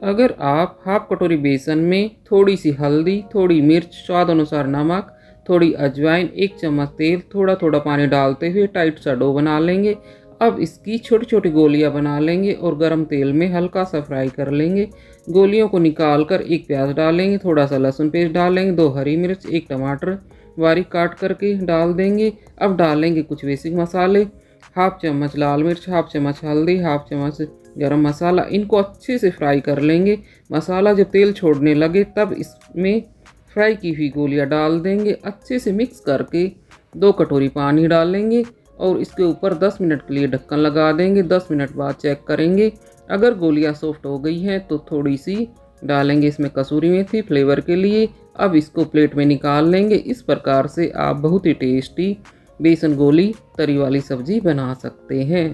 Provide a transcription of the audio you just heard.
अगर आप हाफ कटोरी बेसन में थोड़ी सी हल्दी, थोड़ी मिर्च, स्वाद अनुसार नमक, थोड़ी अजवाइन, 1 चम्मच तेल, थोड़ा थोड़ा पानी डालते हुए टाइट सा डो बना लेंगे। अब इसकी छोटी छोटी गोलियां बना लेंगे और गरम तेल में हल्का सा फ्राई कर लेंगे। गोलियों को निकाल कर 1 प्याज डालेंगे, थोड़ा सा लहसुन पेस्ट डालेंगे, 2 हरी मिर्च, 1 टमाटर बारीक काट करके डाल देंगे। अब डालेंगे कुछ बेसिक मसाले, हाफ चम्मच लाल मिर्च, हाफ चम्मच हल्दी, हाफ चम्मच गरम मसाला। इनको अच्छे से फ्राई कर लेंगे। मसाला जब तेल छोड़ने लगे तब इसमें फ्राई की हुई गोलियां डाल देंगे। अच्छे से मिक्स करके 2 कटोरी पानी डालेंगे और इसके ऊपर 10 मिनट के लिए ढक्कन लगा देंगे। 10 मिनट बाद चेक करेंगे। अगर गोलियां सॉफ्ट हो गई हैं तो थोड़ी सी डालेंगे इसमें कसूरी मेथी फ्लेवर के लिए। अब इसको प्लेट में निकाल लेंगे। इस प्रकार से आप बहुत ही टेस्टी बेसन गोली तरी वाली सब्जी बना सकते हैं।